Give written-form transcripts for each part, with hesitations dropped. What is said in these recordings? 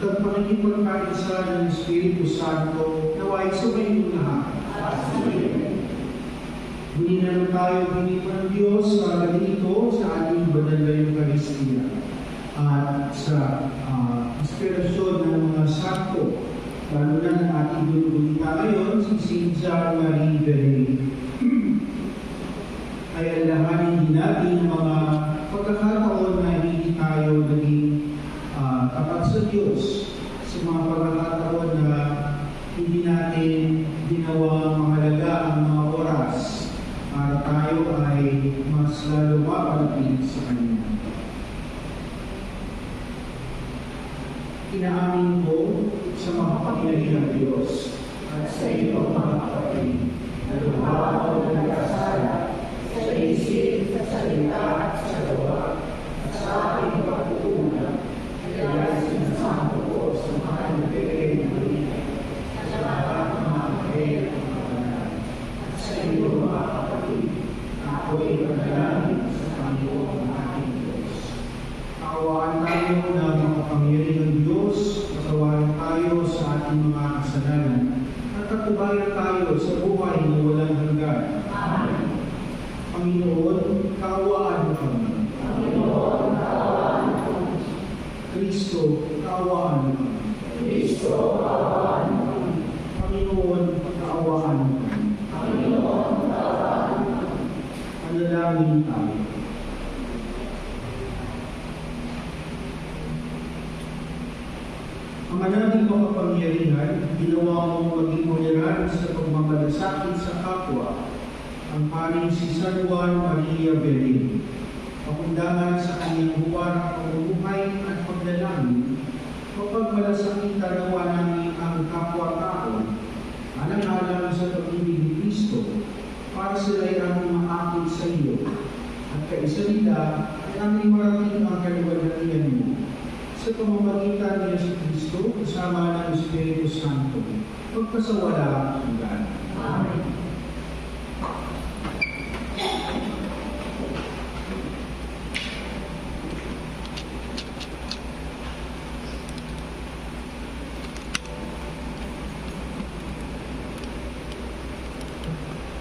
at ang pakikipagkaisa ng Espiritu Santo naway sumayin lahat. Muli naman tayo ng Diyos sa gabi ito sa ating banal na Eucharistia at sa inspirasyon ng mga santo, lalo na ng ating gulita ngayon, si St. John Marie Vianney. Ay alalahanin din natin ang mga pagkakataon na hindi tayo naging tapat sa Diyos, sa mga pagkakataon na hindi natin ginawa mahalaga ang mga oras para tayo ay mas lalo mapalapit sa Kanya. Inaamin ko sa makapangyarihang Diyos at sa iyo mga kapatid na lumawa ako ng nagkasala sa isip, sa salita at sa gawa at sa aking pagkukulang, kaya sinasama ko sa mga nagpipigil at sa mga kapatid at mga banal. At sa iyo mga kapatid, ako'y panalangin sa Panginoon aking Diyos. Kaawaan tayo na makapangyarihang Diyos, patawarin tayo sa ating mga kasalanan, at katubayan tayo sa buhay na walang hanggan. Amen. Panginoon, kaawaan mo kami. Panginoon, kaawaan mo kami. Kristo, kaawaan mo kami. Kristo, kaawaan mo kami. Panginoon, kaawaan mo kami. Panginoon, kaawaan mo kami. Panalangin tayo. Ang manaming makapangyarihan, ginawa mong maging moderan sa pagmamalasakit sa kapwa, ang paring si San Juan Maria Vianney. Pakundangan sa kanyang huwag, pamumuhay at pagdalangin, mapagmalasakitan nawa namin ang kapwa-tao, alang-alang sa pag-ibig ni Kristo, para sila'y aming maakit sa iyo, at kaisa nila ay aming marating ang kaliwalhatian mo. Sa pamamagitan ni Yesu Kristo, kasama ng Espiritu Santo, magpasawala hanggan. Amen.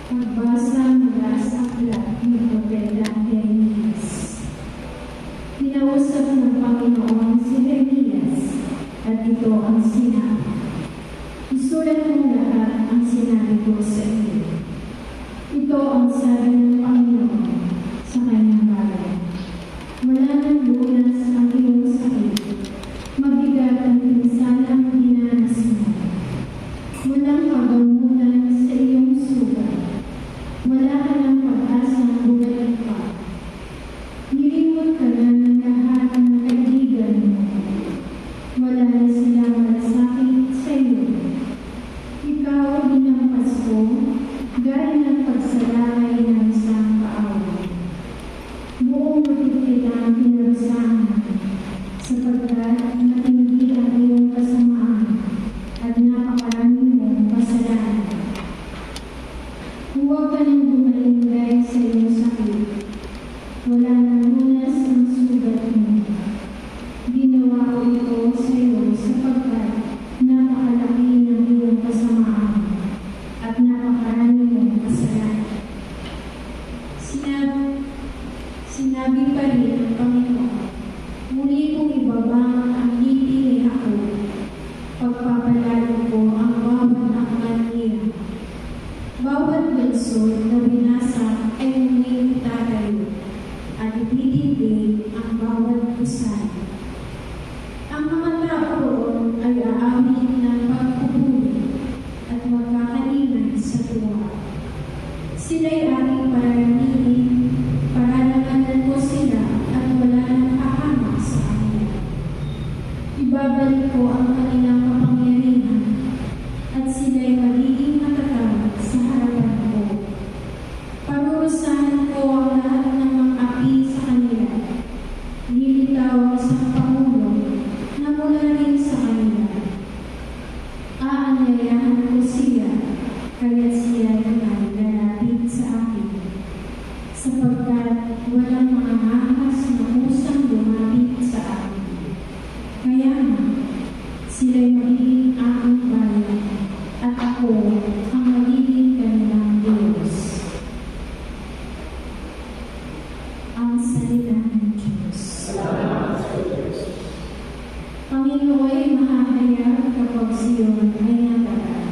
Magbasa mula sa aklat ni Propeta Jeremias. Kinausap ng Panginoon si Jeremias, at ito ang sinabi. Isulat mo lahat ang sinabi ko sa iyo. Ito ang sabi ng Panginoon sa kanyang bayan. Wala nang lunas ang iyong sakit. Mabigat ang pinsalang dinanas mo. Walang paggamutan sa iyong sugat. Wala ka ng pag-asang bumalik pa. Nilimot ka na ng lahat ng kaibigan mo. Wala na silang malasakit sa iyo. Ikaw dinampas ko, gaya ng pagsalakay ng isang kaaway. Buong matipid ang pinarusahan, sapagkat matindi ang iyong kasamaan at napakarami mong kasalanan. Huwag ka nang bumalingay sa iyong sakit. Wala nang lunas ang sugat mo. Ginawa ko ito sa iyo sapagkat napakalaki ng iyong kasamaan at napakarami mong kasalanan. Sinabi pa rin ng Panginoon, muli kong ibabang ang ngiti ni ako, pagpapalalo ko ang bawat aklan niya. Bawat lungsod na binasa ay muling tatayo, at ititindig ang bawat kusay. Ang mga tao roon ay aawit ng pagpupuli at magkakalingan sa tuwa. Sila'y aking pararamihin, paralanganan ko sila at wala nang hahamak sa kanila. Ibabalik ko ang kanilang kapangyarihan at sila'y magiging matatag sa harapan ko. Parurusahan ko ang lahat ng mga api sa kanila. Lilitaw ang isang pangulo na mula rin sa kanila. Aanyayahan ko siya, kaya siya naman lalapit sa akin. Sapagkat walang mga ahas na kusang lumapit sa akin. Kaya nga, Sila'y magiging aking bayan, at ako ang magiging kanilang Diyos. Ang salita ng Diyos. Panginoon mahahayag kapag Siyon ay natagal.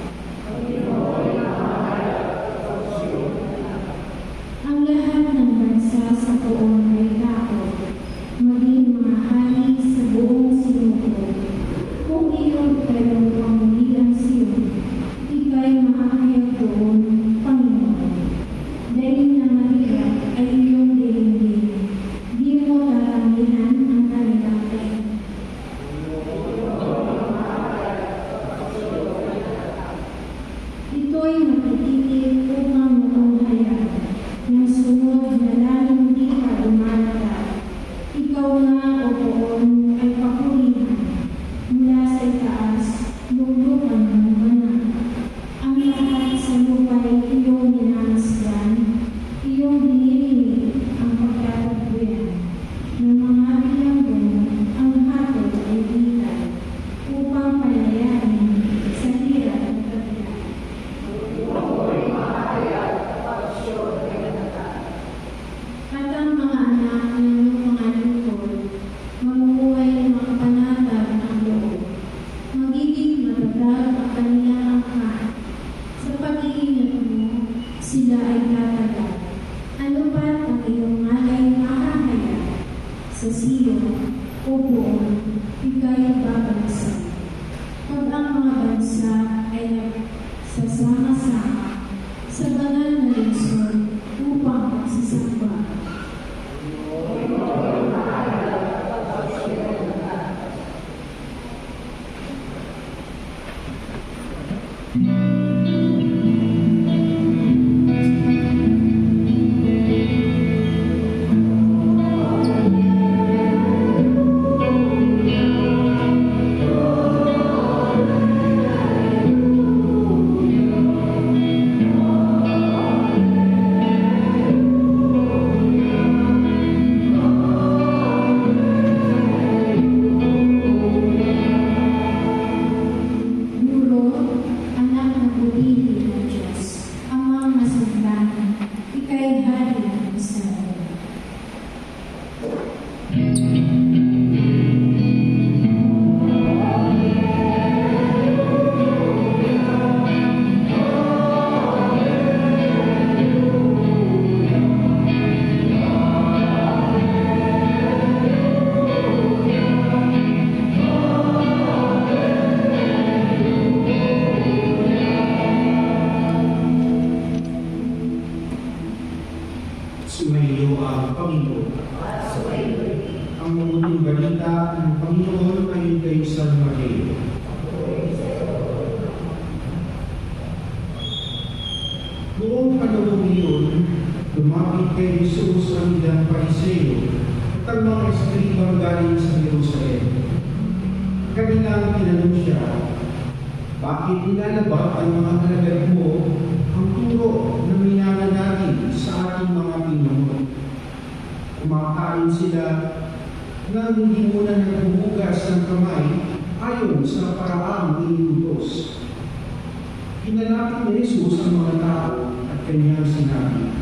Ang lahat ng bansa sa poon ay takot, maging mga hari sa buong sinuko. Kung iyon kayong pamilihan Siyon, ika'y mahahayag doon, Panginoon. Dahil na mahirap ay iyong dilingin, di mo tatanggihan ang kanilang tayo. Ito'y matititig upang matunghayan ng sunod na lalong di ka dumalata. Ikaw nga, O poon, ay papurihan mula sa itaas, lulukan ng banal. Ang lahat sa lupa'y iyong minamasdan, iyong binili ang pagkatagpuyan ng mga bilanggo, ang hatol ay bitay, upang palayain sa hirap at kabiyak. At ang mga anak ng iyong mga lingkod, mamumuhay ng makapanatag ng loob. Magiging matatag ang kanilang angka. Sa pag-iingat mo, sila ay tatagal. Ano ba't ang iyong ngalay mahahayag? Sa Siyon, O poon, ika'y babagsak. Pag ang mga bansa ay nagsasama-sama sa banal na lungsod upang magsasamba. Guro, anak na pumili ng Diyos, amang masagdan, ika'y hari ng Israel. Sumayo ang Panginoon. Ang mabuting balita ng Panginoon ayon kay San Mateo. Noong panahon iyon, lumapit kay Jesus ang ilang Pariseo at ang mga eskribang galing sa Jerusalem. Kanilang tinanong siya, bakit nilalabag ang mga alagad mo ang turo na minanan natin sa ating mga pinuno? Kumakain sila na hindi muna naghuhugas ng kamay ayon sa paraang iniutos. Hinalapit ni Jesus ang mga tao at kanyang sinabi,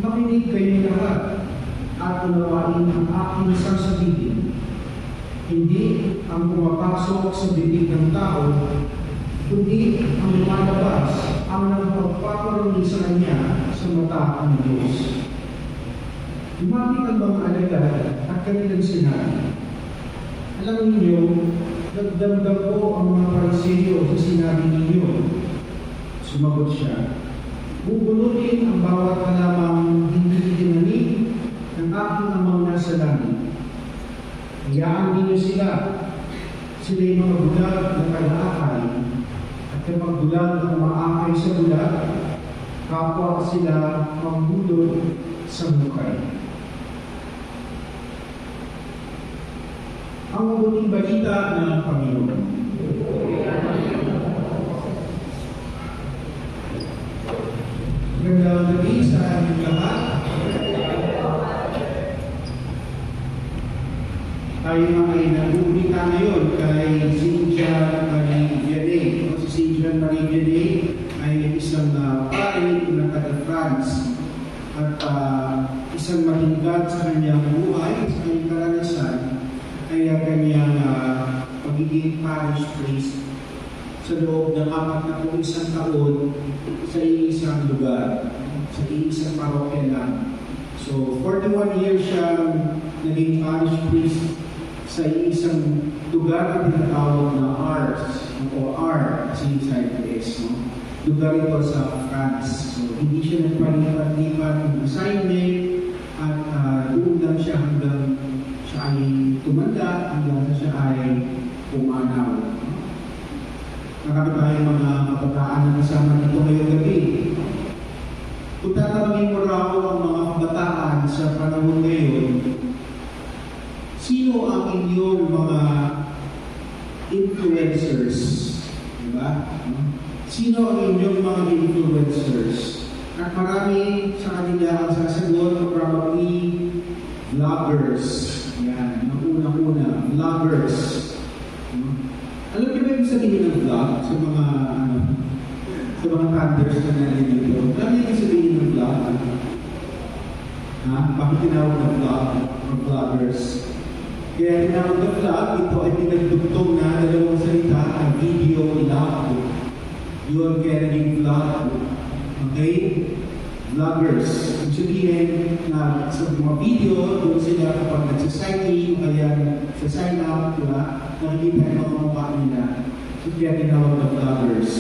makinig kayo lahat at unawain ang aking sasabihin. Hindi ang pumapasok sa bibig ng tao, kundi ang lumalabas ang nagpagpaparami sa kanya sa mata ng Diyos. Lumapit ang mga alagad at kanilang sinabi, alam ninyo, nagdamdam ko ang mga Pariseo sa sinabi ninyo. Sumagot siya, bubunutin ang bawat halamang hindi tinanim ng aking amang nasa langit. Hayaan ninyo sila. Sila'y mga bulag na kalaakay. At kapag bulag na umaakay sa bulag, kapwa sila manghulog sa hukay. Ang mabuting balita ng Panginoon. Magandang gabi sa ating lahat. Tayo ay nag-uulita ngayon kay Cynthia isang matingkad sa kanyang buhay, sa kanyang karanasan, ay ang kanyang pagiging parish priest sa loob ng 41 taon sa iisang lugar, sa iisang parokya lang. So, 41 years siyang naging parish priest sa isang lugar na tinatawag na Ars, o R, si Cyprus, no? Lugar ito sa France. So, hindi siya nagpalipat-lipat ng assignment at doon lang siya hanggang siya ay tumanda, hanggang siya ay pumanaw. Marami tayong mga kabataan na kasama dito ngayong gabi. Kung tatanungin mo raw ang mga kabataan sa panahon ngayon, sino ang inyong mga influencers? Diba? Sino ang inyong mga influencers? At marami sa kanila ang sasagot, probably vloggers. Yan, ang unang-una, vloggers. Alam niyo ba yung sabihin ng vlog sa mga thunders na nalilito? Alam niyo yung sabihin ng vlog? Bakit tinawag ng vlog? Or vloggers? Kaya tinawag ng vlog, ito ay pinagdugtong na dalawang salita, ang video log. Yun kaya naging vlog. Okay? Vloggers. Ang sabihin na sa mga video, doon sila kapag nagsasigning, kaya sa-sign up, diba? Nakikita yung mga mukha nila. So, kaya tinawag na vloggers.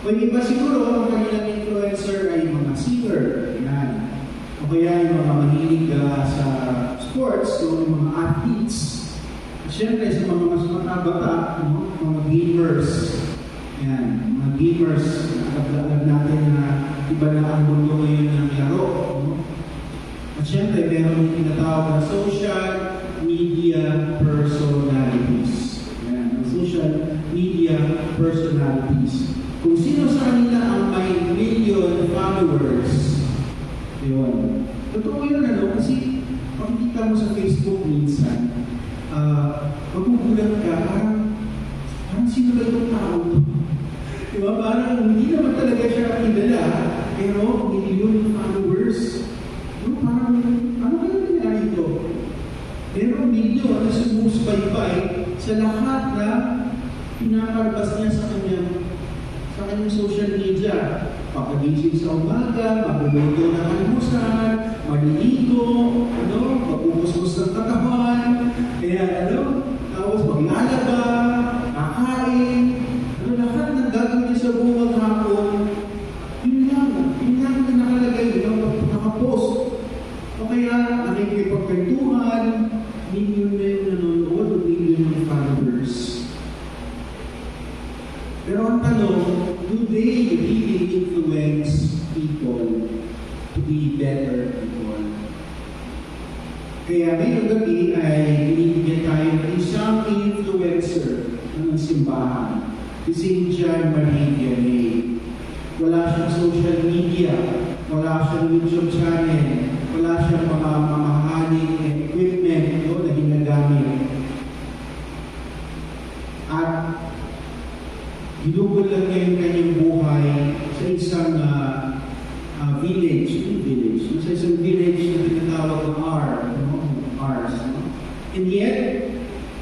O yung iba siguro, ang kanilang influencer ay mga singer. Yan. O kaya yung mga mahilig sa sports, yung mga athletes. At syempre, sa mga mas matabata, mga gamers. Yan. Mga gamers. Alam natin na iba na ang mundo ngayon ng laro. At syempre, meron yung tinatawag na social media personalities. Yan, social media personalities. Kung sino sa kanila ang may million followers, yun. Totoo yun, kasi pag kita mo sa Facebook minsan, magugulat ka, parang sino ba itong tao? Diba? Parang hindi naman talaga siya kilala, pero million followers. No, parang, ano kaya nangyari ito? Pero million na sumusubaybay sa lahat na pinakalabas niya sa kanyang social media. Pagkagising sa umaga, magluluto ng almusal, maliligo, magpupuspos ng katawan, kaya tapos maglalaba, kakain, lahat ng gagawin niya sa buong hapon, yun lang na nakalagay, nakapost. O kaya, nakikipagkwentuhan, million na yung nanonood, o million ng followers. Pero ang tanong, do they really influence people to be better people? Kaya ngayong gabi ay binibigyan tayo ng isang influencer ng simbahan. Si St. John Marie Vianney. Wala siyang social media, wala siyang YouTube channel, wala siyang mga mamahaling equipment na ginagamit. At ginugol lang niya yung kanyang buhay sa isang village, sa isang village na tinatawag ng Ars. And yet,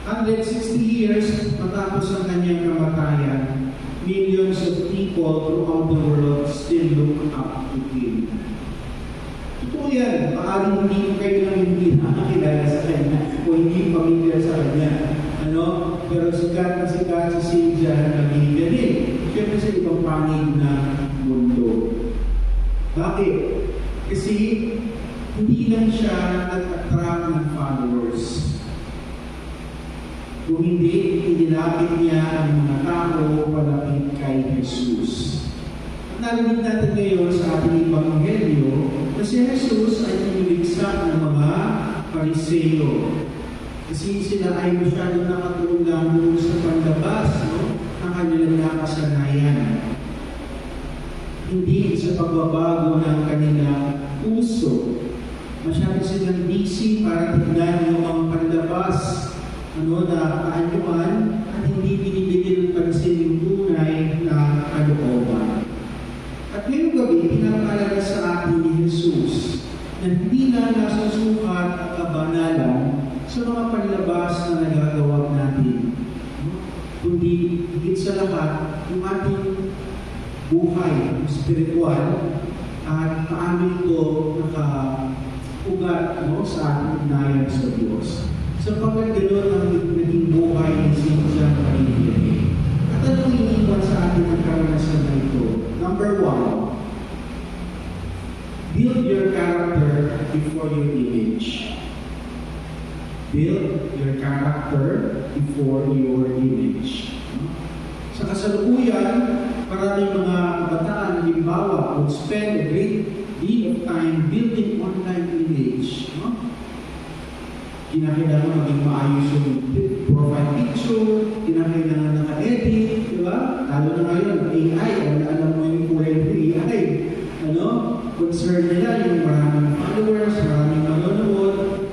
160 years matapos ang kanyang kamatayan, millions of people throughout the world still look up to him. Totoo yan. Maaring hindi kayo lang hindi nakakilala sa kanya o hindi pamilya sa kanya. Pero sikat na sikat si St. John Marie Vianney. Siyempre sa ibang panig na mundo. Bakit? Kasi hindi lang siya nag-attract ng followers. Kung hindi, inilapit niya ang mga tao palapit kay Jesus. At narinig natin ngayon sa ating Ebanghelyo na si Jesus ay iniligsak ng mga Pariseo. Kasi sila ay masyadong nakatuon lang sa panlabas ng kanilang nakasanayan. Hindi sa pagbabago ng kanilang puso. Masyado silang busy para tignan yung mga panlabas na kaanyuan at hindi binibigyan ng pansin yung tunay na kalooban. At ngayong gabi, pinapaalala sa atin ni Jesus na hindi na kundi higit sa lahat, yung ating buhay, spiritual, at paano ito nakaugat sa ating ugnayan sa Diyos. Sapagkat gano'n ang naging buhay ni Cynthia Marie. At anong iniwan sa ating ang karanasan na ito? Number 1, build your character before your image. Build your character before your image. Sa kasalukuyan, maraming mga kabataan, halimbawa, would spend a great deal of time building online image. Kinakailangan maging maayos yung profile picture, kinakailangan naka-edit, di ba? Lalo na ngayon, AI, alam mo yung kulay ng AI. Concern nila yung maraming followers, maraming manonood,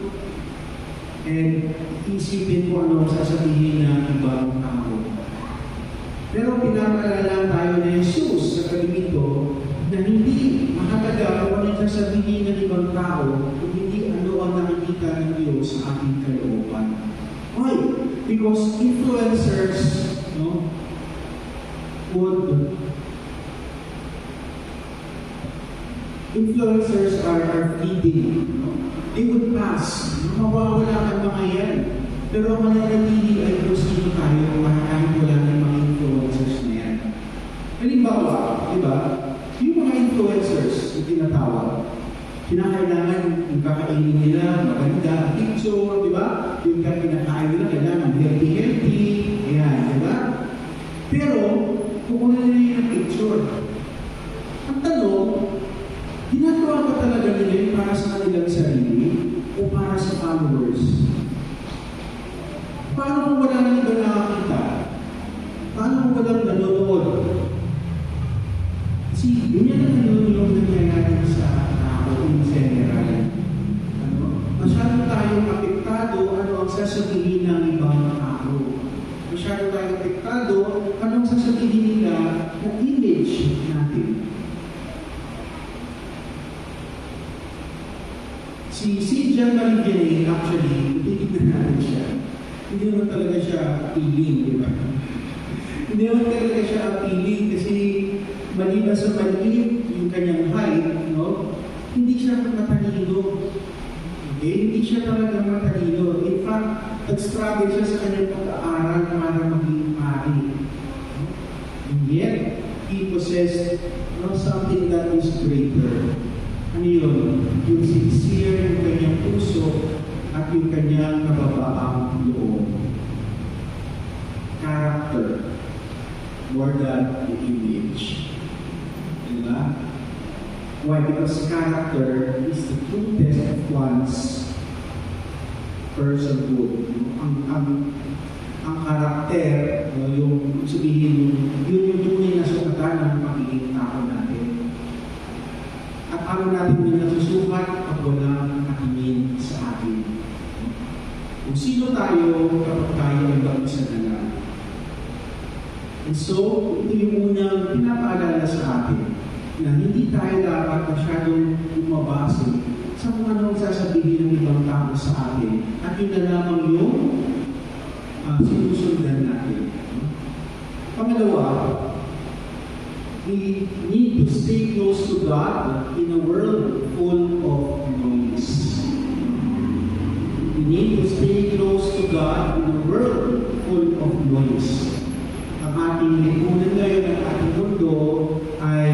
and isipin mo ano sasabihin ng ibang tao. Pero pinapaalala tayo ni Jesus sa kalibito na hindi mahalaga kung ano yung sasabihin ng ibang tao kung hindi ano ang nakikita ng Diyos sa ating kalooban. Why? Because influencers are fleeting. They would pass. Mawawala ang mga yan. Pero ang mananatili ay kung sino tayo kahit wala ng mga influencers na yan. Halimbawa, di ba? Yung mga influencers na tinatawag, kinakailangan yung kakainin nila, maganda, picture, di ba? Yung kinakain nila, kailangan healthy, ayan, di ba? Pero, kukuha nila yung picture. Ang tanong, ginagawa ba talaga nila yung para sa kanilang sarili o para sa followers? Paano kung wala nang iba nakakita? Paano kung walang nanonood? Kasi yun yan ang nanonood nangyayari sa tao in general. Masyado tayong apektado ano ang sasabihin ng ibang tao. Masyado tayong apektado ano ang sasabihin nila na image natin. Si Cynthia Marie, actually, titignan natin siya. Hindi naman talaga siya appealing, di ba? Hindi naman talaga siya appealing kasi maliban sa maliit yung kanyang height, hindi siya matalino. Okay? Hindi siya talaga matalino. In fact, nag-struggle siya sa kanyang pag-aaral para maging pari. And yet, he possessed something that is greater. Ano yun? Yung sincere, yung kanyang puso, at yung kanyang kababaang loob. Character, more than the image. Diba? Why? Because character is the true test of one's personhood. Ang karakter, yung sabihin, yun yung tunay na sukatan ng pagiging tao natin. At ano natin yung nasusukat pag walang nakingin sa atin. Kung sino tayo kapag tayo ay mag-isa na lang. And so, ito yung unang pinapaalala sa atin na hindi tayo dapat masyadong umabase sa kung anong sasabihin ng ibang tao sa atin at yun na lamang yung sinusundan natin. Pangalawa, we need to stay close to God in a world full of noise. We need to stay close to God in a world full of noise. Ang ating lipunan ngayon, ang ating mundo ay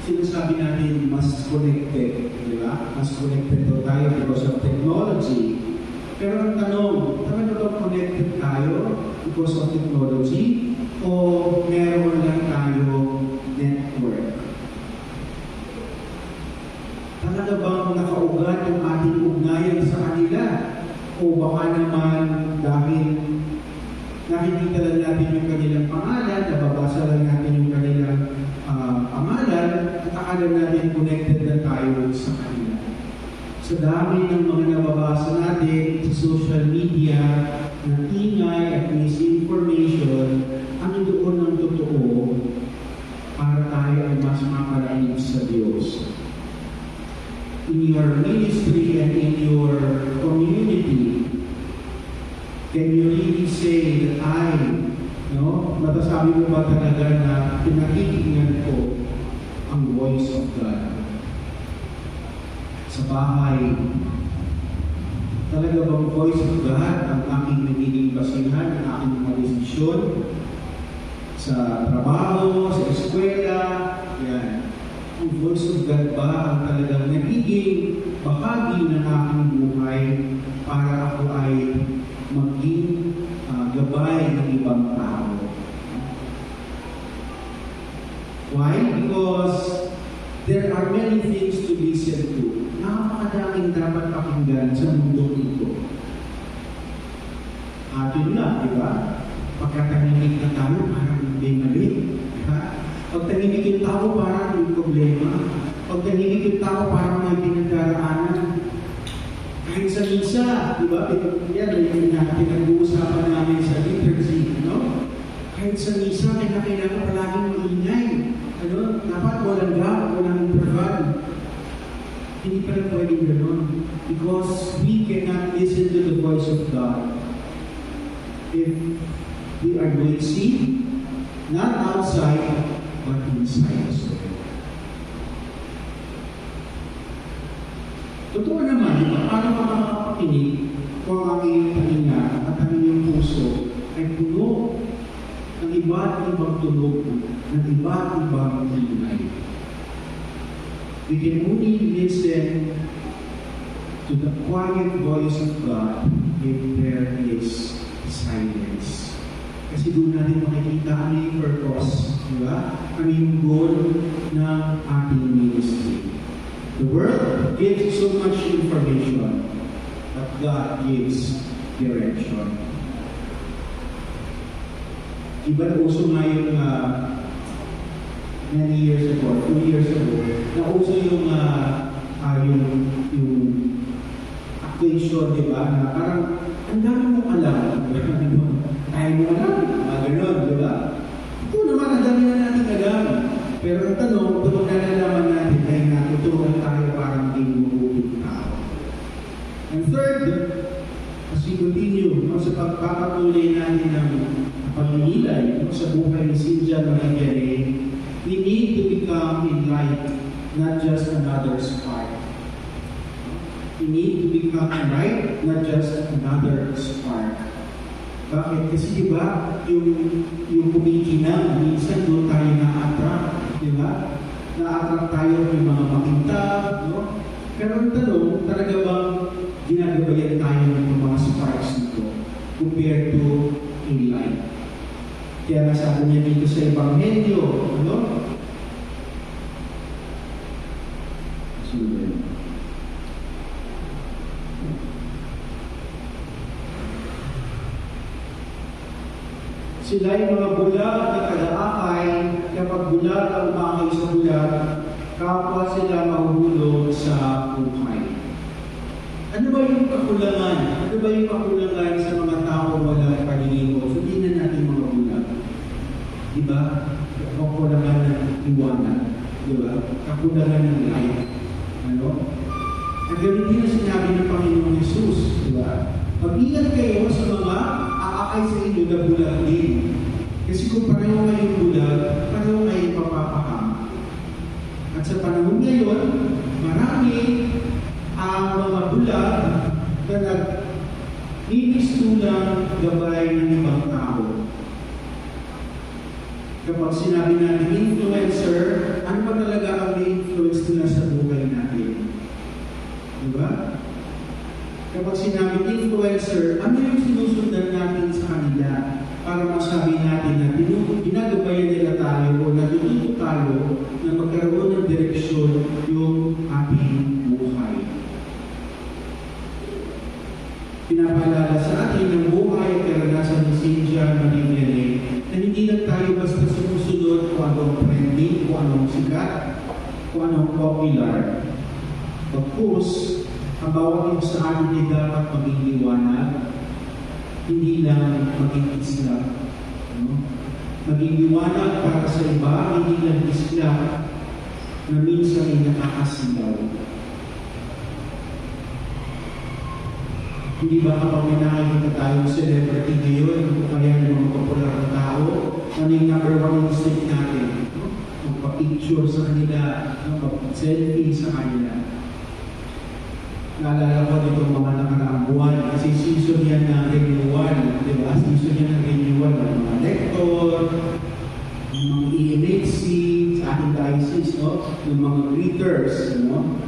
sinasabi natin mas connected, di ba? Mas connected tayo because of technology. Pero ang tanong, talaga ba connected tayo because of technology? O meron lang tayo network? Talaga bang nakaugat yung ating ugnayan sa kanila? O baka naman dahil nakikita lang natin yung kanilang pangalan, nababasa lang natin yung kanilang pangalan, at akala natin connected na tayo sa kanila. Sa dami ng mga nababasa natin sa social media, na ingay at misinformation, ang doon ng totoo para tayo ay mas makarating sa Diyos. In your ministry and in your community, can you really say that I Masasabi mo ba talaga na pinakikinggan ko ang voice of God? Sa bahay, talaga bang voice of God ang aking nagiging basihan, ang aking mga desisyon? Sa trabaho, sa eskwela, yan. Ang voice of God ba ang talagang nagiging bahagi ng aking buhay para ako ay maging gabay ng ibang tao? Why? Because there are many things to listen to. Napakadaming dapat pakinggan sa mundo ito. At yun nga, di ba? Pagkatahimik na tayo, parang hindi mali. Pag tahimik yung tao, parang may problema. Pag tahimik yung tao, parang may pinagdaraanan. Kahit sa misa, di ba? Yan, pinag-uusapan namin sa liturgy, no? Kahit sa misa, kailangan palaging maingay. Dapat walang gap, walang interval. Hindi pala pwedeng gano'n. Because we cannot listen to the voice of God if we are doing sin, not outside, but inside us. Totoo naman, di ba? Paano ka makakapakinig kung ang iyong pahinga at ang iyong puso ay puno ng iba't ibang tunog, ng iba't ibang ingay? We can only listen to the quiet voice of God if there is silence. Kasi doon natin makikita ano yung purpose, di ba? Ano yung goal ng ating ministry. The world gives so much information, but God gives direction. Iba na uso nga yung many years ago, 2 years ago, nauso yung equation, di ba? Na parang, ang dami mong alam. Tayo mo alam, mga ganon, di ba? Ito naman, ang dami na natin alam. Pero ang tanong, kung nalalaman natin, ay natutunan tayo para maging mabuting tao. And third, as we continue sa pagpapatuloy natin ng pagninilay sa buhay ni Cynthia Marie, we need to become a light, not just another spark. We need to become a light, not just another spark. Bakit? Kasi diba, yung kumikinang, minsan doon tayo na-attract, diba? Na-attract tayo ng mga makintab, no? Pero ang tanong, talaga bang ginagabayan tayo ng mga sparks nito compared to a light? Kaya nasabi niya dito sa Ebanghelyo, ano? Sila ay mga bulag na kadaakay, kapag bulag ang umakay sa bulag, kapwa sila mahuhulog sa buhay. Ano ba yung kakulangan? Ano ba yung kakulangan sa mga tao walang paninigo? Sabihin na natin mga bulag. Diba? Kakulangan ng iwanan. Diba? Kakulangan ng light. Ano? Ang ganun din ang sinabi ng Panginoong Jesus. Diba? Mag-ingat kayo sa mga aakay sa inyo na bulag din. Kasi kung pareho kayong bulag, pareho kayong papapahama. At sa panahon ngayon, marami ang mga bulag na nagmimistulang gabay ng ibang tao. Kapag sinabi natin influencer, ano ba talaga ang influence nila sa buhay natin? Diba? Kapag sinabi influencer, ano yung sinusundan natin sa kanila para masabi natin na ginagabayan nila tayo o natututo tayo na magkaroon ng direksyon yung ating buhay. Pinapaalala sa atin ng buhay at karanasan ni Cynthia Marie na hindi lang tayo basta sumusunod kung anong trending, kung anong sikat, kung anong popular. Pagpus, ang bawat isa sa atin ay dapat maging liwanag, hindi lang maging isla. Maging liwanag para sa iba, hindi lang isla na minsan ay nakakasilaw. Hindi ba kapag may nakikita tayong celebrity ngayon, o kaya ng mga popular na tao, na selfie sa kanila. Naalala ko dito mga nakaraang buwan kasi season yan na renewal, di ba? Season yan na renewal ng mga lector, ng mga EMHC, sa ating diocese, no? Ng mga greeters, no?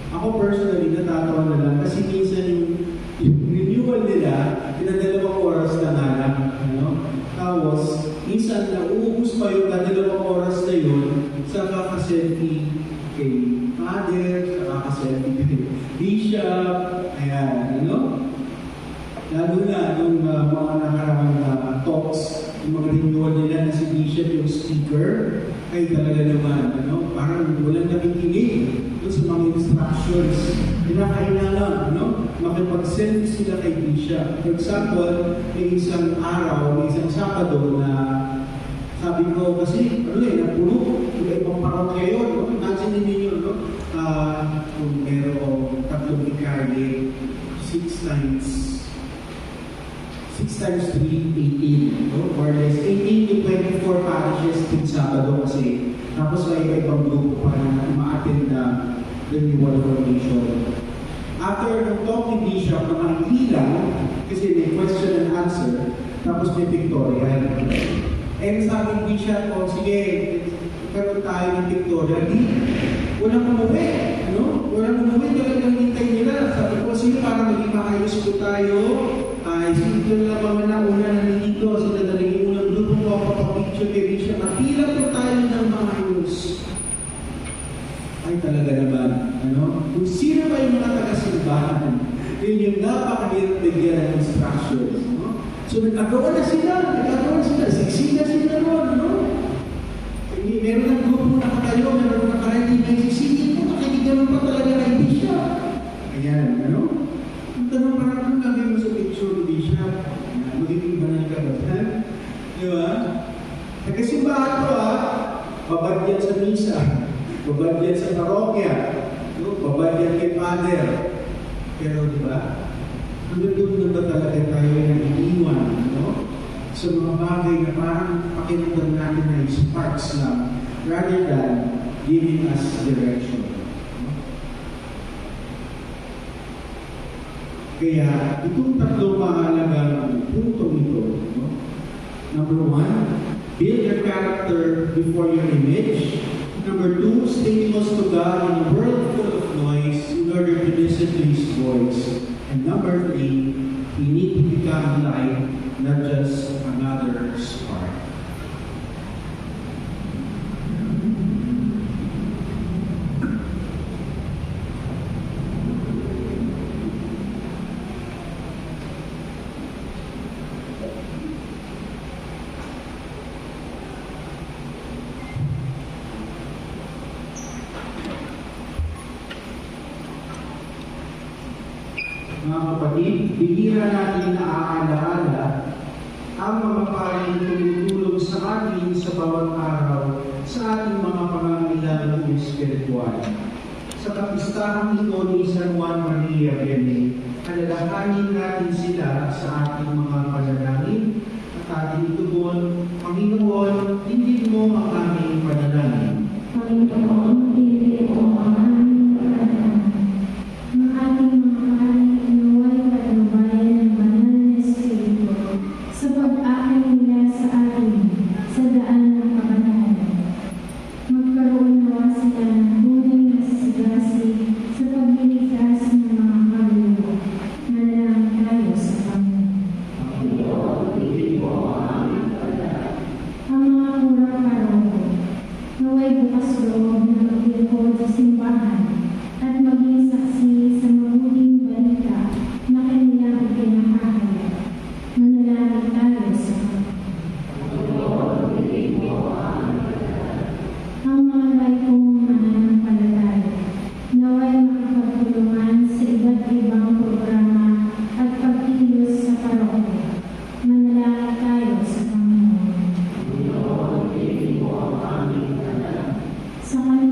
Ako personally, natatawa na lang kasi minsan yung renewal nila, pinadalawang oras na nga lang, no? Tapos, minsan nauubos pa yung dalawang oras na yun sa kakaselfie kay Father, sa kakaselfie kay Bishop, ayan, ano? Lalo na nung mga nakaraang talks, yung mga renewal nila na si Bishop yung speaker, ay talaga naman, ano? Parang walang nakikinig doon sa mga instructions. Kinakailangan, no? Makipag-selfie sila kay Bishop. For example, may isang araw, may isang Sabado na sabi ko kasi, ano napuno, iba-ibang parokya yun, no? Imagine ninyo, no? Kung merong 3 dekade, 6 times 3, 18, no? Or less, 18 to 24 parishes din Sabado kasi tapos may iba-ibang grupo pa na ma-attend na renewal formation. After ng talk ni Bishop, naman ilang, kasi may question and answer, tapos may pictorial. And sabi ni Bishop, oh, sige, karoon tayo ng pictorial. Walang umuwi, no? Walang umuwi, talagang hintay nila. Sabi ko, sige, parang maging maayos po tayo. Ay, sige lang naman na una nandito, sila na rin yung unang grupo ko, papapicture kay Bishop. At pila po tayo ng maayos. Ay, talaga naman, ano? Kung sino ba yung mga taga-simbahan, yun yung napakahirap bigyan ng instructions, no? So, nagagawa na sila, siksi na sila noon, no? Meron ng grupo na nakatayo, meron na nakarating na sisingin mo, nakinig naman pa talaga kay Bishop. Ayan, ano? Ang tanong parang kung gagawin mo sa picture ni Bishop, magiging banal ka ba? Di ba? Nagkasimbahan ko, babad yan sa misa, babad yan sa parokya, no? Babad yan kay Father. Pero di ba? Hanggang doon na ba talaga tayo nag-iiwan, no? Sa mga bagay na parang pakiramdam natin na sparks lang rather than giving us direction. Kaya itong tatlong mahalagang puntong ito, no? Number 1, build your character before your image. Number 2, stay close to God in a world full of noise in order to listen to His voice. And number 3, we need to become light, not just another spark. Mga kapatid, bihira natin naaalaala ang mga paring tumutulong sa atin sa bawat araw sa ating mga pangangailangan espiritual. Sa kapistahang ito ni San Juan Maria Vianney, alalahanin natin sila sa ating mga panalangin at ating itugon, Panginoon, hindi mo ang aming panalangin. Panginoon, hindi mo ang aming panalangin. Ang ating mga paring inuway patnubayan ng banal na Espiritu sa pag-aakay nila sa atin sa daan ng kabanalan. Magkaroon nawa sila ng tunay na sisigasi sa pagliligtas ng mga kaluluwa. Manalangin tayo sa Panginoon. Ang mga kurang paroko, naway bukas loob na maglingkod sa simbahan at maging saksi sa mabuting balita na kanilang pinakahayag. Manalangin tayo sa ang mga laitong mananampalataya, naway makapagtulungan sa iba't ibang programa at pagkilos sa parokya. Manalangin tayo sa Panginoon. Sa kanila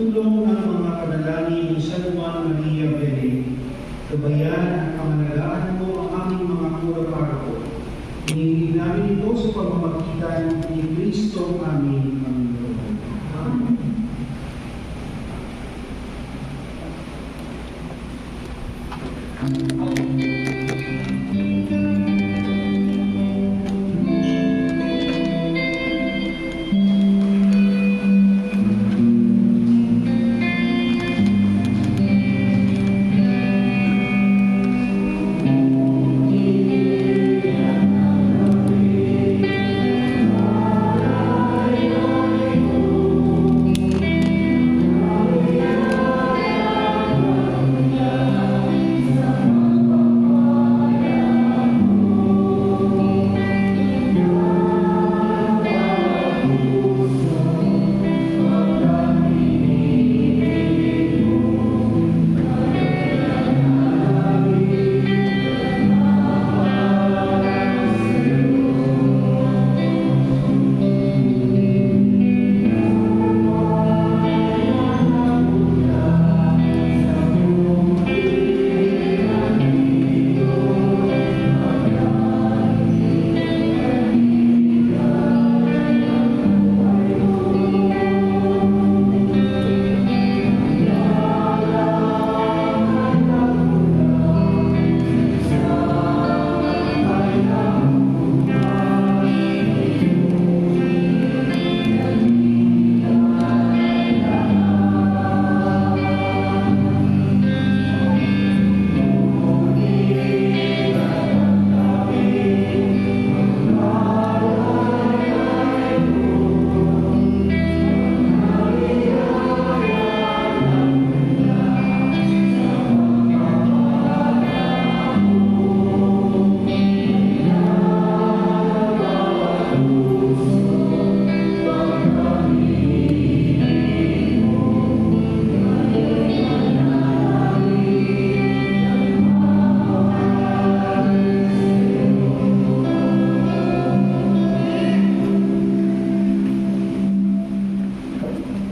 tulong ng mga panalangin ni San Juan Maria Vianney, gabayan at pangalagaan mo ang aming mga kura-paroko. Hinihiling namin ito sa pamamagitan ni Kristo aming Panginoon. Amen.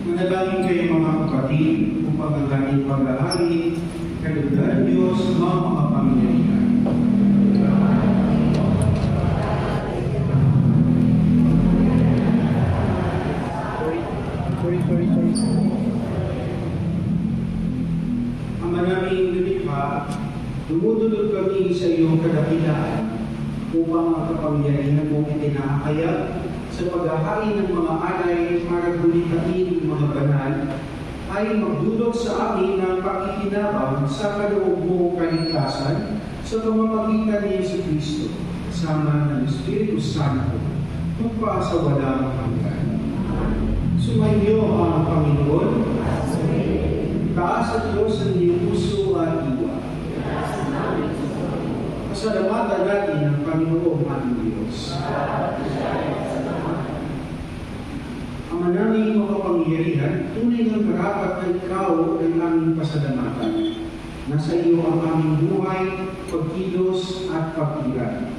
Manalangin kayo mga kapatid, upang ang ating paghahari, kalugdan ng Diyos, mga makapangyarihan. Ama naming lumikha, dumudulog kami sa iyong kadakilaan upang ang kapangyarihan mo itinahakayag sa paghahari ng mga alay para gulitain ng mga banal ay magdulot sa amin ng pakikinabang sa kaloob mo kaligtasan sa pamamagitan ni Yesu Kristo kasama ng Espiritu Santo magpasawalang hanggan. Sumainyo ang Panginoon, taas at Diyos ang iyong puso at diwa. Pasalamatan natin ang Panginoon ating Diyos. Ama naming makapangyarihan, tunay ng karapat na ikaw ay aming pasalamatan. Nasa iyo ang aming buhay, pagkilos at pagkilan.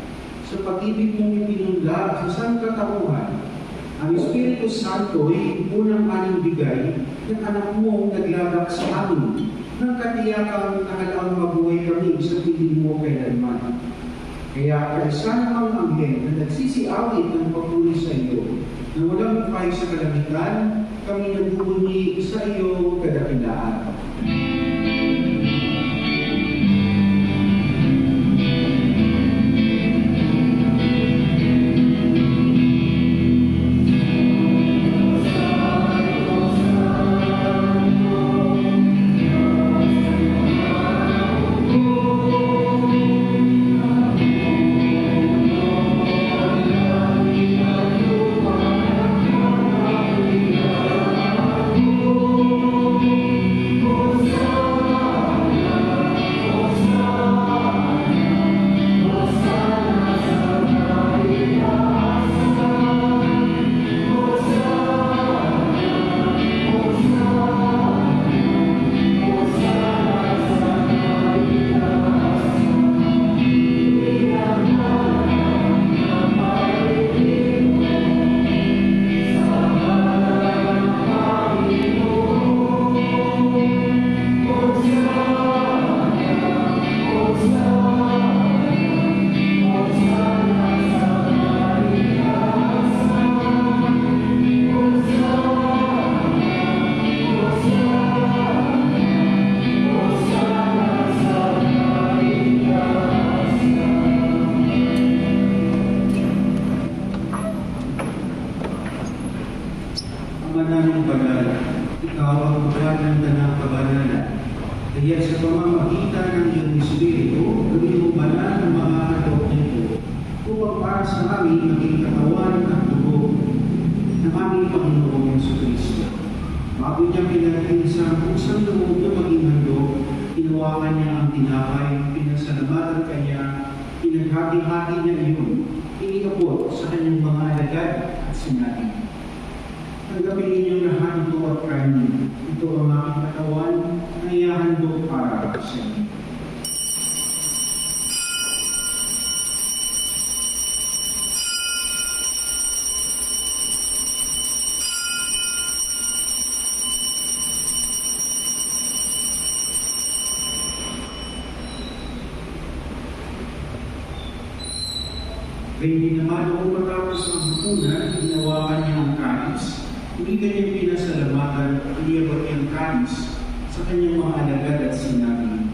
Sa pag-ibig mong ipinunla sa sangkatauhan, ang Espiritu Santo ay unang aming bigay ng anak mong naglagak sa amin ng katiyakang nakalaang mabuhay kami sa piling mo kailanman. Kaya kaisan ang anghel na nagsisiawit ng papuri sa iyo, na walang upay sa kalangitan, kami nagbubunyi sa iyo kadakilaan. Oh Ikaw ang buwan ng tanang kabanalan. Kaya sa pamamagitan ng iyong Espiritu, gawin mo banal ang mga hadok nito upang para sa amin maging katawan at dugo ng aming Panginoong Jesucristo. Bago niya pinagpinsa kung saan loob na maging handog, hinawakan niya ang tinapay, pinasalamatan kanya, pinaghati-hati niya iyon, inikabot sa kanyang mga alagad at sinabi, "Tanggapin ninyo lahat ito at kanin. Ito ang aking katawan na ihahandog para sa inyo." Hindi naman noong matapos ang hapunan, hinawakan niya ang kanis. Hindi kanyang pinasalamatan, iniabot niyang kanis sa kanyang mga alagad at sinabi,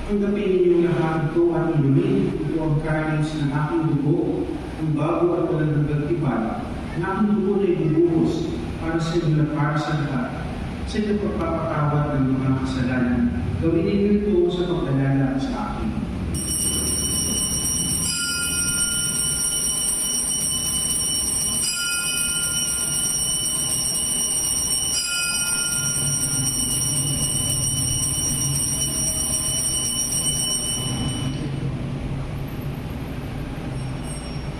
"Tanggapin ninyo lahat ito at inumin. Ito ang kanis ng aking dugo, ang bago at walang nagagtipan. Ang aking dugo na ibubuhos para sa inyo at para sa lahat, sa inyong pagpapatawad ng mga kasalanan. Gawin ninyo ito sa paglalala sa akin."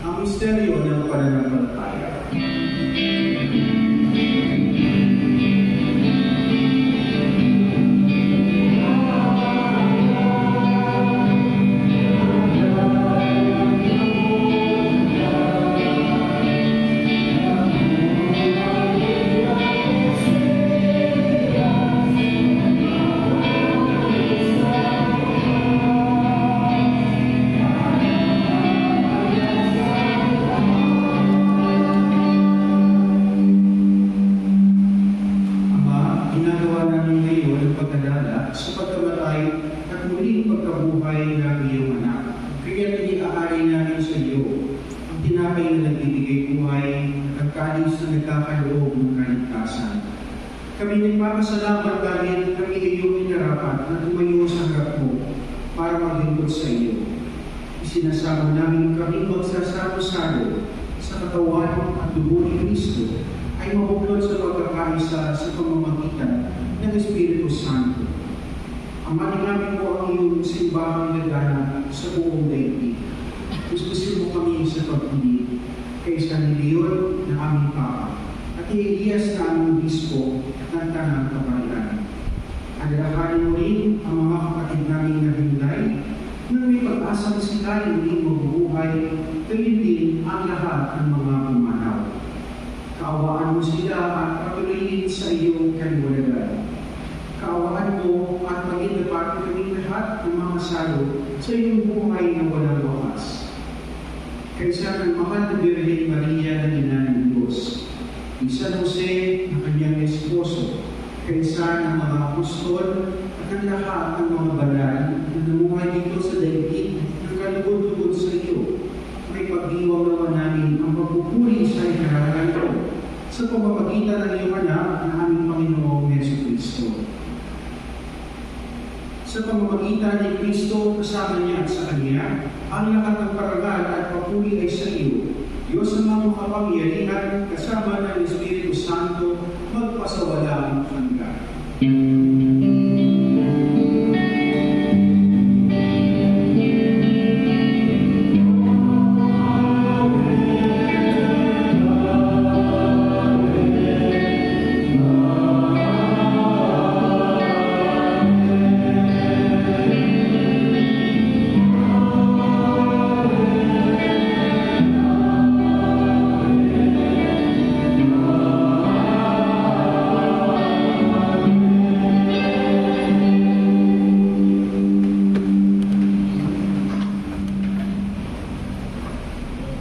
Ang misteryo ng pananampalataya. Ginagawa namin ngayon ang pagkalala sa pagkamatay at muling pagkabuhay ng iyong anak. Kaya iniaari namin sa iyo ang tinapay na nagbibigay buhay at ang kalis na nagkakaloob ng kaligtasan. Kami nagpapasalamat dahil kami iyong inarapat na tumayo sa harap mo para maglingkod sa iyo. Isinasama namin kami magsasalo-salo sa katawan at dugo ni Kristo ay mabuklod sa pagkakaisa sa pamamagitan ng Espiritu Santo. Amanin namin po ang iyong simbahang nagana sa buong daigdig. Gustusin mo kami sa pagpili kay San Leon na aming Papa at Elias na aming Bispo at ng Tanang Kapalitan. Alalahanin mo rin ang mga kapatid namin na hinday na may pag-asang sila ay muling mabubuhay, gayon din ang lahat ng mga pumanaw. Kaawaan mo sila at patuloyin sa iyong kaliwanagan. Kaawaan mo at maging dapat kami lahat ng mga salo sa iyong buhay na walang wakas. Kaysa ng mahal na Birhen Maria na ina ng Diyos, ni San Jose na kanyang esposo, kaysa ng mga apostol at ang lahat ng mga banal na namuhay dito sa daigdig ng kalugod-lugod sa iyo, may pag-iwang naman namin ang pagpupuri sa ikararangan ko sa pamamagitan ng iyong anak na aming Panginoong Jesucristo. Sa pamamagitan ni Kristo, kasama niya at sa Kanya, ang lahat ng parangal at papuri ay sa iyo, Diyos ng mga makapangyarihan, kasama ng Espiritu Santo, magpasawalang hanggan.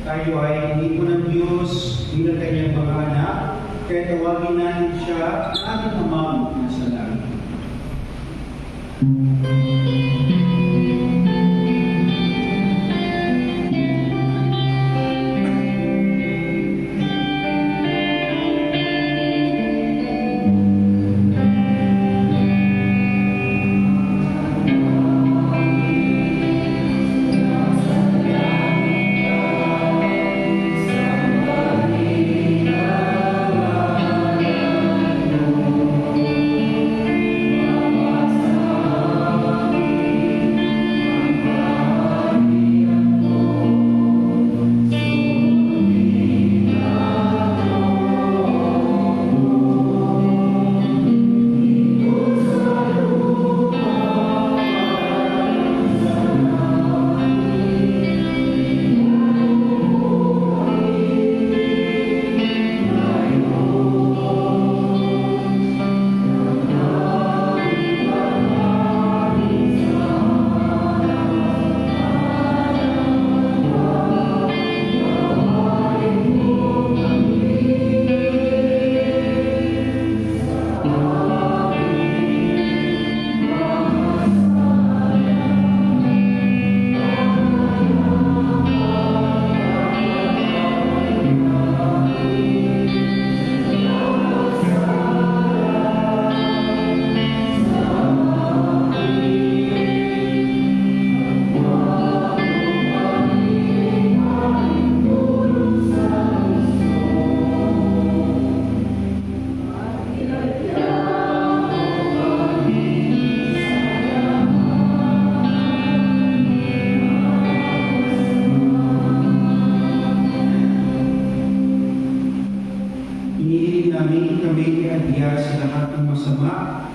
Tayo ay hindi po ng Diyos bilang kanyang mga anak, kaya tawagin natin siya na ating amang nasa langit.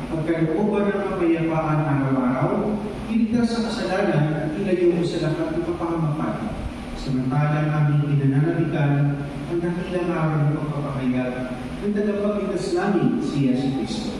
pagkalooban ng kapayapaan araw-araw, iligtas sa kasalanan at ilayo mo sa lahat ng kapahamakan. Samantalang aming pinananabikan ang dakilang araw ng pagpapahayag ng tagapagligtas namin si Yesu Cristo.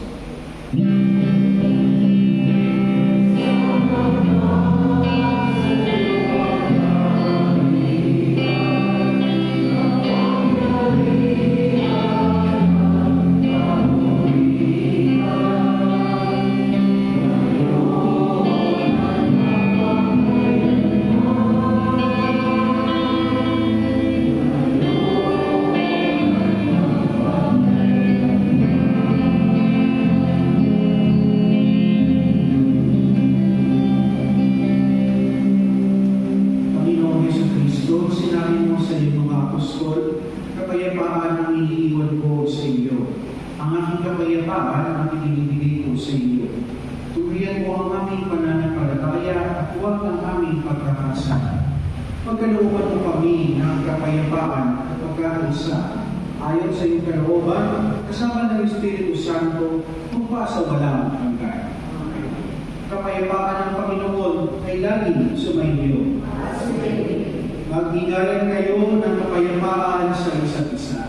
Pagkalooban mo kami ng kapayapaan at pagkakaisa ayon sa iyong kalooban, kasama ng Espiritu Santo, magpasa walang hanggan. Kapayapaan ng Panginoon ay laging sumainyo. Maghigalan kayo ng kapayapaan sa isa't isa.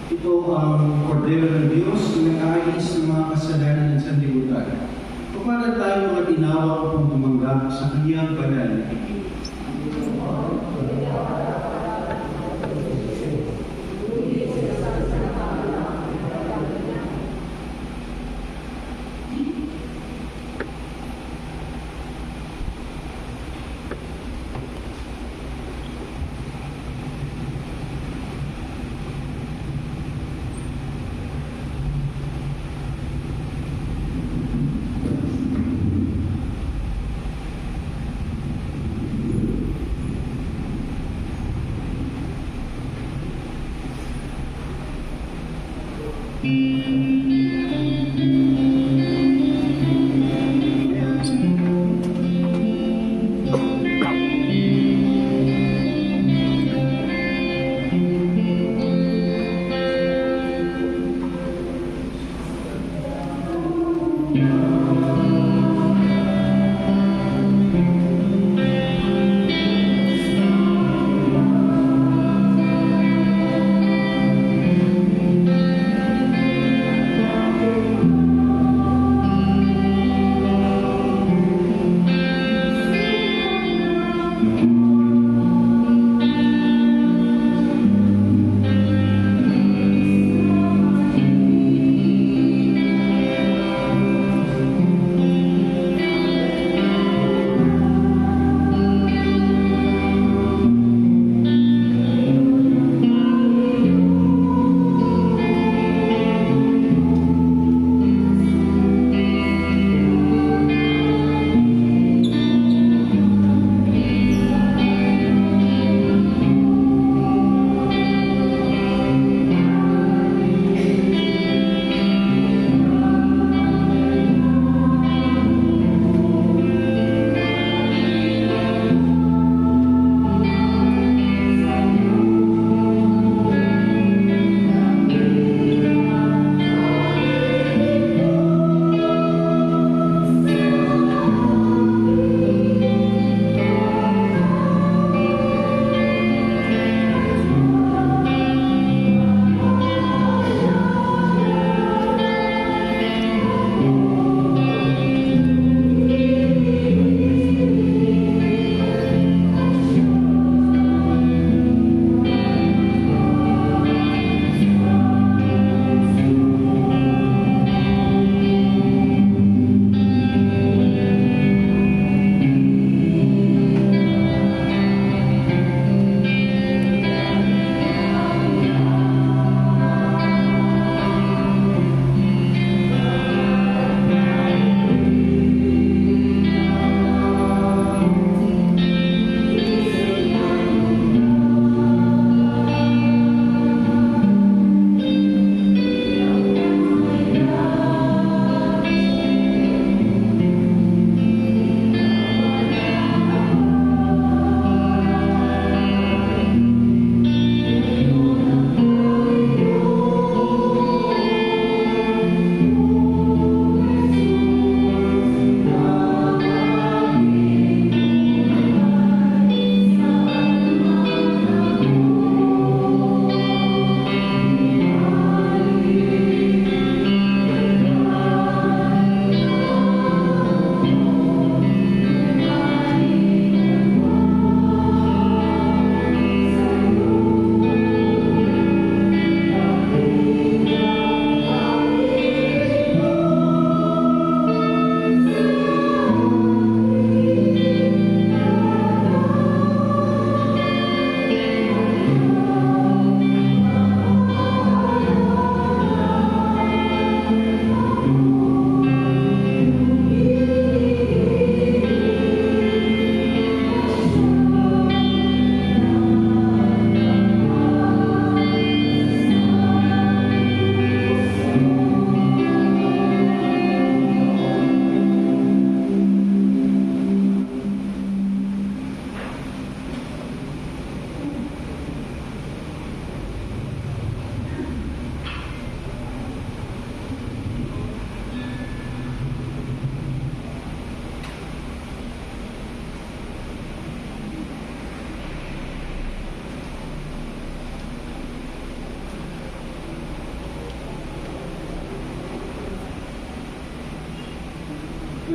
Ito ang Kordero ng Diyos na nag-aayos ng mga kasalanan ng sanlibutan. Para tayo mga tinawag upang tumanggap sa kanyang banal na piging.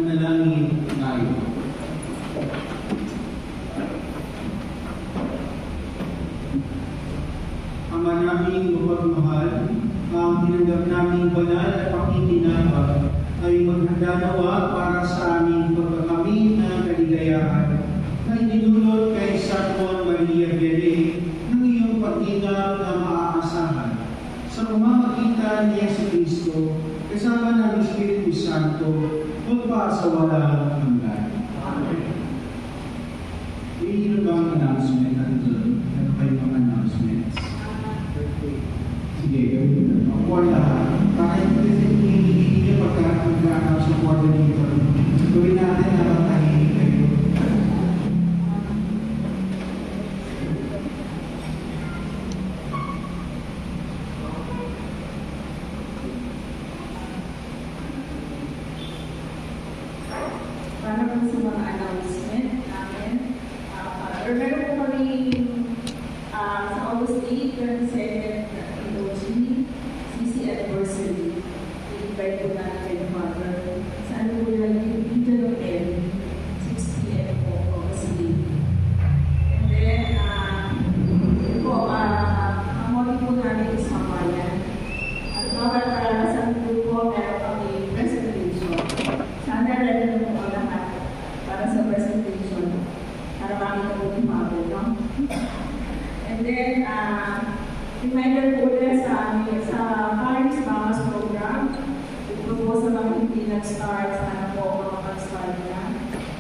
Manalangin tayo. Ama naming mapagmahal, ang tinanggap naming banal at pakikinabang ay maghanda nawa para sa aming pagkakamit ng kaligayahan na inidulot kay San Juan Maria Vianney ng iyong pag-inap na maaasahan sa pamamagitan ni Jesucristo kasama ng Espiritu Santo magpa sa walang hanggan. Amen. Iyon ba ang announcement natin? Ano kayo mga announcements? Sige, gawin mo. Makuha lahat. Para yung hindi nyo pagka-announce yung coordinator. Gawin natin na magtahinig kayo. Para po sa mga announcement namin, meron po kami sa August 8, 22nd in OG, CC anniversary. I-invite po natin kayo Father. Sa ano po yan, yung Region of M, 6 p.m. po, August 8. And then, yun po, ang motto po namin is Mamayan. At bawat sa grupo, meron kami presentation. Sana ready na po ang lahat para sa presentation. Para makita po yung Father, no? And then, reminder po ulit sa Paris Mamas program. Ito po sa mga hindi nag-start, sana po makapag-start na.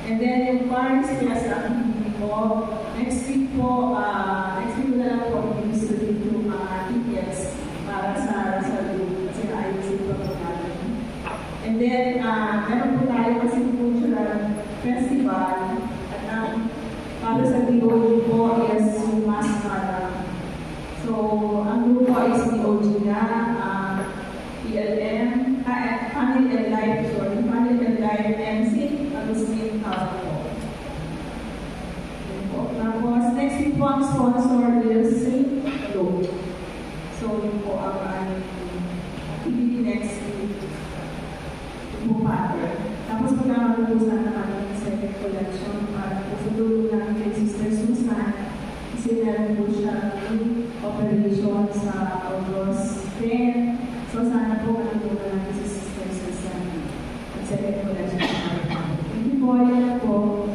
And then, yung Paris class activity po, next week na lang po i-distribute yung mga tickets para sa group kasi na-IC po po natin. And then, meron po tayo kasi cultural festival at para sa DOG po is yung Mascara. So, ang grupo is DOG na, PLM, Family and Life, MC, Agustin po. Tapos, next week po ang sponsor is St. Luke. So, yun po ang activity next week. Father. Tapos pagkakalusan naman ng second collection para po sa dulo namin kay Sister Susan kasi meron po siya operation sa August 10. So sana po matulungan natin si Sister Susan at second collection namin. Hindi po, yan po.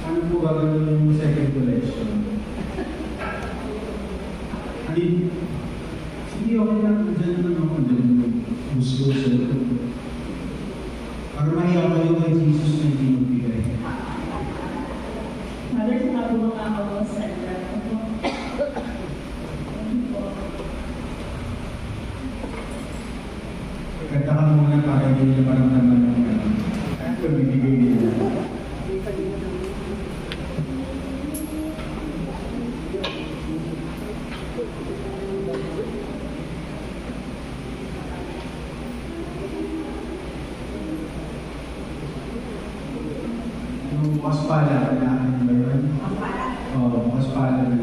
Ano po gagawin yung second collection? Hindi okay lang dyan naman ako dyan gusto sa ito. Para mahiya kayo kay Jesus na hindi magbigay. Mother, nakatulong ako sa center. Kanta ka muna para hindi nila maramdaman ng pagbibigay nila. Kaspala na akin ba yun? Oo, kaspala na.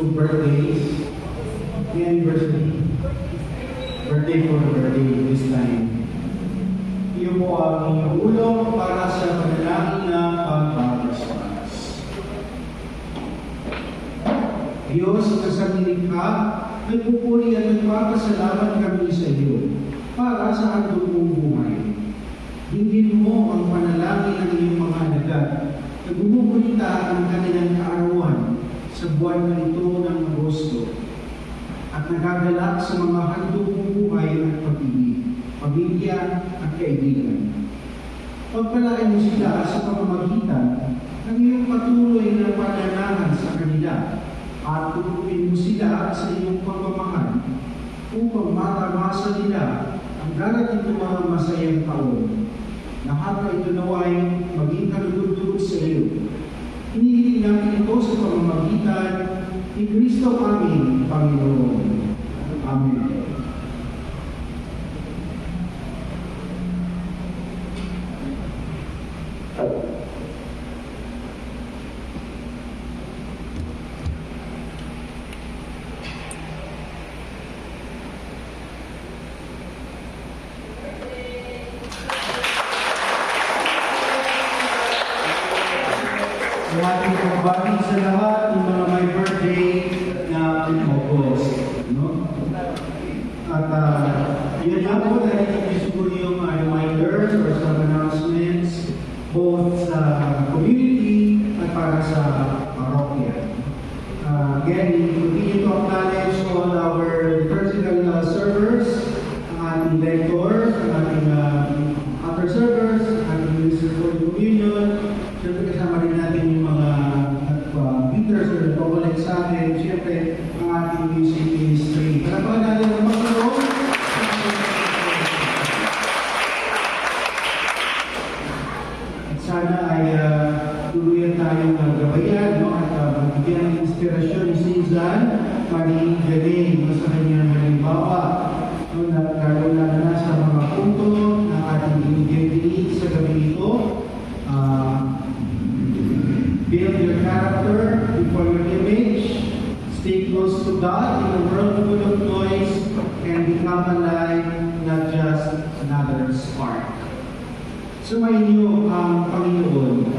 to birthdays, anniversary, birthday for birthday this time. Iyon po ang inyong ulong para sa panalangin na pagpapaspas. Diyos, kasang nilikha, nagpupuri at nagpapasalamat kami sa iyo para sa handog mong buhay. Hindi mo ang panalangin ng iyong mga alagad na bumubulita ang kanilang kaarawan sa buwan na ito ng Agosto at nagagalak sa mga handog mong buhay at pag-ibig, pamilya at kaibigan. Pagpalain mo sila sa pamamagitan ng iyong patuloy na pananahan sa kanila at tutuin mo sila sa iyong pagmamahal upang matamasa nila ang darating ng mga masayang taon. Lahat na ito naway maging kalugod-lugod sa iyo. Hinihiling namin ito sa pamamagitan ni Kristo aming Panginoon. Amen. Ating pagbati sa lahat ng mga may birthday na August. No? At yun lang po dahil ito siguro yung reminders or some announcements both sa community at para sa parokya. Again, we continue to acknowledge all our liturgical servers, ang ating lectors, ang ating upper servers, ang ating minister for the communion. Siyempre kasama rin natin yung mga leaders na nagpapalike sa atin. Siyempre, ang ating music ministry. Palapakan natin ang Panginoon. At sana ay tuluyan tayong gabayan, no? At magbigyan ng inspirasyon ni Sinzan, maging galing sa kanyang halimbawa. No? Lalo na sa mga punto na ating binigay sa gabi ito. Build your character before your image. Stay close to God in a world full of noise and become alive, not just another spark. Sumainyo ang Panginoon.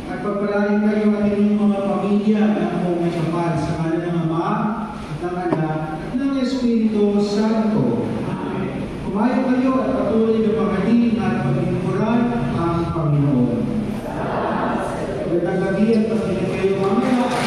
At pagpalain kayo at inyong mga pamilya na kung may kapal sa ngalan ng Ama at ng Anak at ng Espiritu Santo. Kumayo kayo at patuloy na magaling at paglingkuran ang Panginoon. Magandang gabi at pagkinig kayo mamaya at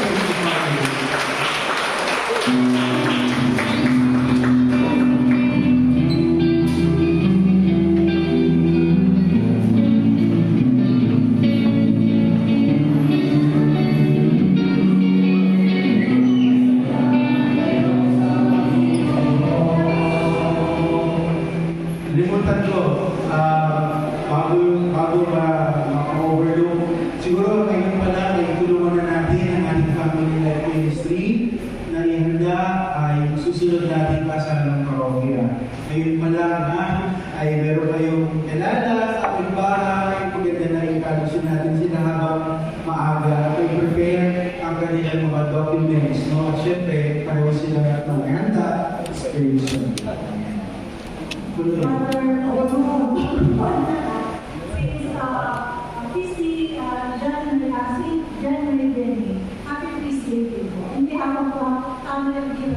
limutan ko, bago maka-overlook, siguro ngayon pala ay tulungan na natin ang ating family life ministry na ihanda ay susunod natin kasal ng parokya. Ngayon pala na ay meron kayong kilala sa ating bahay, maganda na ikalusin natin sila habang maaga at i-prepare ang kanilang mga documents. No? At syempre, pareho sila na may handa, spiritual. January 20. Happy feast day po. In behalf of family of the